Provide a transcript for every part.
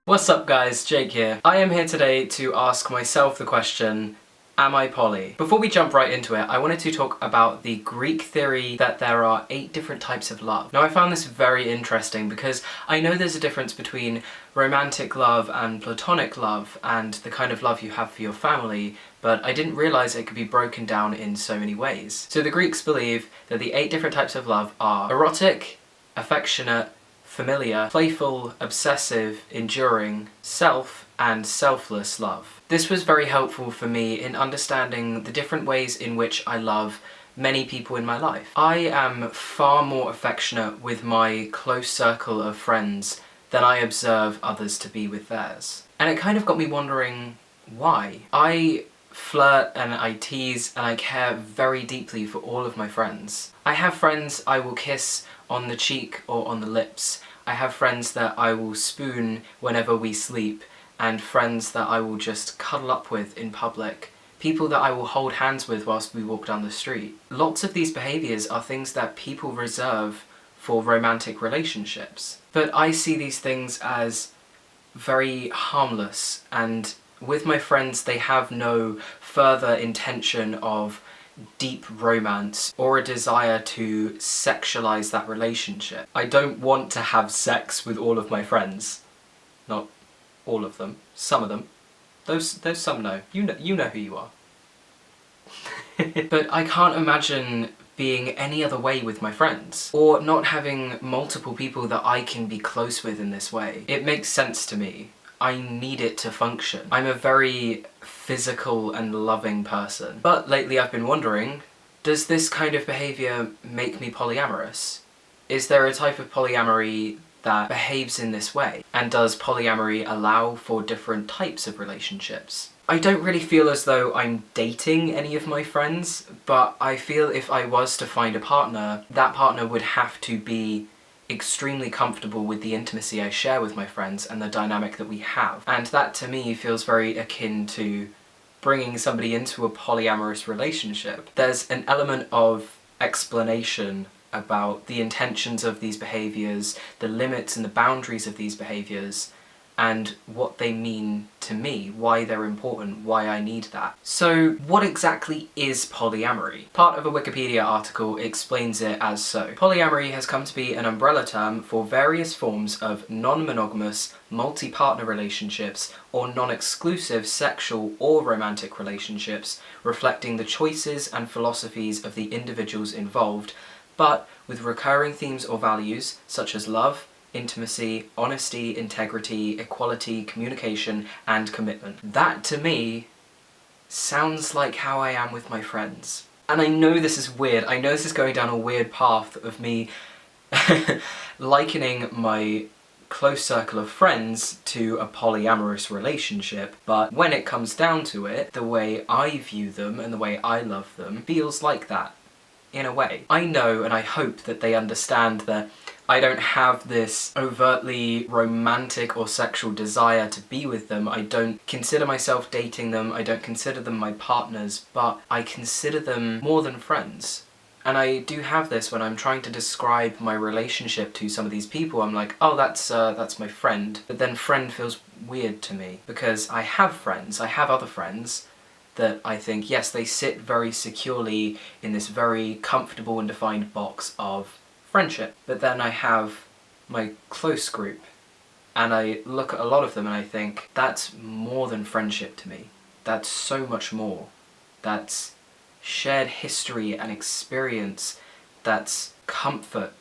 What's up guys, Jake here. I am here today to ask myself the question, am I poly? Before we jump right into it, I wanted to talk about the Greek theory that there are 8 different types of love. Now I found this very interesting because I know there's a difference between romantic love and platonic love and the kind of love you have for your family, but I didn't realise it could be broken down in so many ways. So the Greeks believe that the 8 different types of love are erotic, affectionate, familiar, playful, obsessive, enduring, self, and selfless love. This was very helpful for me in understanding the different ways in which I love many people in my life. I am far more affectionate with my close circle of friends than I observe others to be with theirs. And it kind of got me wondering why. I flirt and I tease and I care very deeply for all of my friends. I have friends I will kiss on the cheek or on the lips. I have friends that I will spoon whenever we sleep, and friends that I will just cuddle up with in public. People that I will hold hands with whilst we walk down the street. Lots of these behaviours are things that people reserve for romantic relationships. But I see these things as very harmless, and with my friends they have no further intention of deep romance or a desire to sexualize that relationship. I don't want to have sex with all of my friends. Not all of them. Some of them. Those some know. You know who you are. But I can't imagine being any other way with my friends, or not having multiple people that I can be close with in this way. It makes sense to me. I need it to function. I'm a very physical and loving person. But lately I've been wondering, does this kind of behaviour make me polyamorous? Is there a type of polyamory that behaves in this way? And does polyamory allow for different types of relationships? I don't really feel as though I'm dating any of my friends, but I feel if I was to find a partner, that partner would have to be extremely comfortable with the intimacy I share with my friends and the dynamic that we have. And that to me feels very akin to bringing somebody into a polyamorous relationship. There's an element of explanation about the intentions of these behaviours, the limits and the boundaries of these behaviours, and what they mean to me, why they're important, why I need that. So what exactly is polyamory? Part of a Wikipedia article explains it as so. Polyamory has come to be an umbrella term for various forms of non-monogamous, multi-partner relationships or non-exclusive sexual or romantic relationships, reflecting the choices and philosophies of the individuals involved, but with recurring themes or values such as love, intimacy, honesty, integrity, equality, communication, and commitment. That, to me, sounds like how I am with my friends. And I know this is weird, I know this is going down a weird path of me likening my close circle of friends to a polyamorous relationship, but when it comes down to it, the way I view them and the way I love them feels like that, in a way. I know and I hope that they understand that I don't have this overtly romantic or sexual desire to be with them. I don't consider myself dating them, I don't consider them my partners, but I consider them more than friends. And I do have this when I'm trying to describe my relationship to some of these people. I'm like, oh, that's my friend. But then friend feels weird to me, because I have friends, I have other friends, that I think, yes, they sit very securely in this very comfortable and defined box of friendship. But then I have my close group, and I look at a lot of them and I think, that's more than friendship to me. That's so much more. That's shared history and experience. That's comfort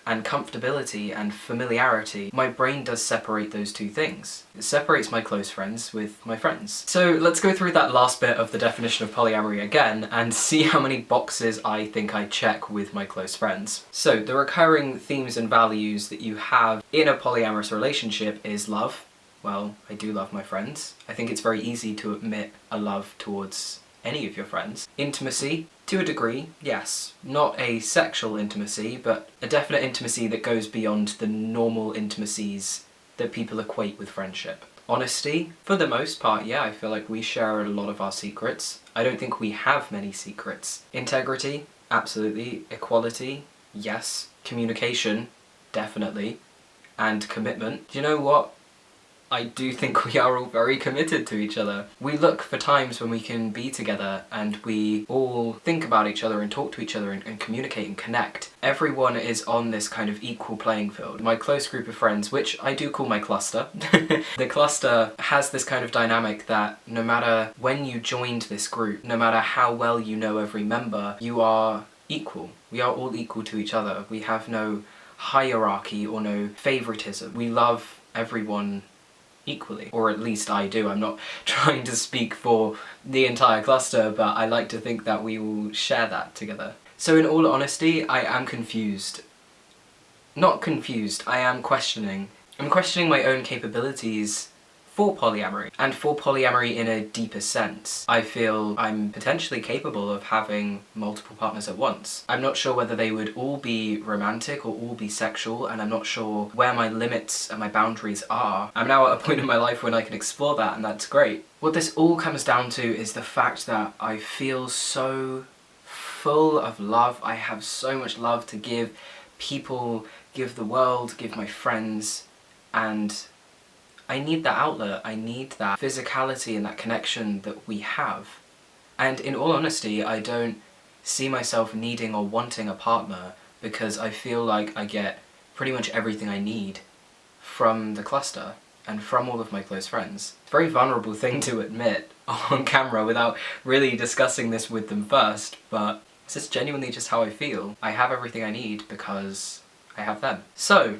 and comfortability and familiarity. My brain does separate those two things. It separates my close friends with my friends. So let's go through that last bit of the definition of polyamory again and see how many boxes I think I check with my close friends. So the recurring themes and values that you have in a polyamorous relationship is love. Well, I do love my friends. I think it's very easy to admit a love towards any of your friends. Intimacy, to a degree, yes. Not a sexual intimacy, but a definite intimacy that goes beyond the normal intimacies that people equate with friendship. Honesty, for the most part, yeah, I feel like we share a lot of our secrets. I don't think we have many secrets. Integrity, absolutely. Equality, yes. Communication, definitely. And commitment. Do you know what? I do think we are all very committed to each other. We look for times when we can be together and we all think about each other and talk to each other and communicate and connect. Everyone is on this kind of equal playing field. My close group of friends, which I do call my cluster, the cluster has this kind of dynamic that no matter when you joined this group, no matter how well you know every member, you are equal. We are all equal to each other. We have no hierarchy or no favoritism. We love everyone equally, or at least I do. I'm not trying to speak for the entire cluster, but I like to think that we will share that together. So in all honesty, I am confused. Not confused, I am questioning. I'm questioning my own capabilities for polyamory, and for polyamory in a deeper sense. I feel I'm potentially capable of having multiple partners at once. I'm not sure whether they would all be romantic or all be sexual, and I'm not sure where my limits and my boundaries are. I'm now at a point in my life when I can explore that, and that's great. What this all comes down to is the fact that I feel so full of love. I have so much love to give people, give the world, give my friends, and I need that outlet, I need that physicality and that connection that we have. And in all honesty, I don't see myself needing or wanting a partner because I feel like I get pretty much everything I need from the cluster and from all of my close friends. It's a very vulnerable thing to admit on camera without really discussing this with them first, but this is genuinely just how I feel. I have everything I need because I have them. So,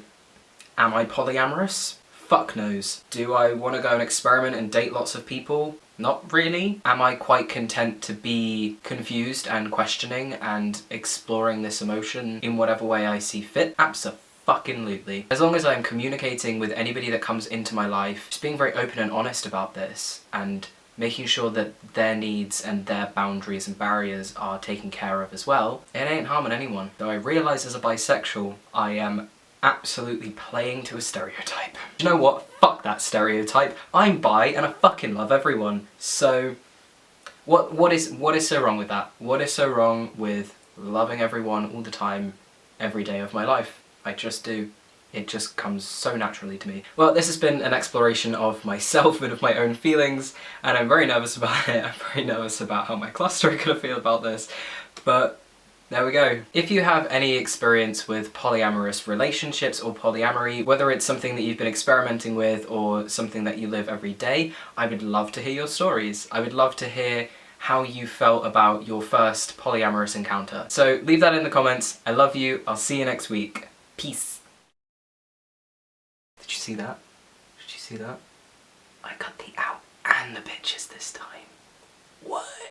am I polyamorous? Fuck knows. Do I want to go and experiment and date lots of people? Not really. Am I quite content to be confused and questioning and exploring this emotion in whatever way I see fit? Abso-fucking-lutely. As long as I'm communicating with anybody that comes into my life, just being very open and honest about this, and making sure that their needs and their boundaries and barriers are taken care of as well, it ain't harming anyone. Though I realise as a bisexual, I am absolutely playing to a stereotype. You know what? Fuck that stereotype. I'm bi and I fucking love everyone. So, what is so wrong with that? What is so wrong with loving everyone all the time, every day of my life? I just do. It just comes so naturally to me. Well, this has been an exploration of myself and of my own feelings, and I'm very nervous about it. I'm very nervous about how my cluster are gonna feel about this, but there we go. If you have any experience with polyamorous relationships or polyamory, whether it's something that you've been experimenting with or something that you live every day, I would love to hear your stories. I would love to hear how you felt about your first polyamorous encounter. So leave that in the comments. I love you. I'll see you next week. Peace. Did you see that? Did you see that? I cut the out and the bitches this time.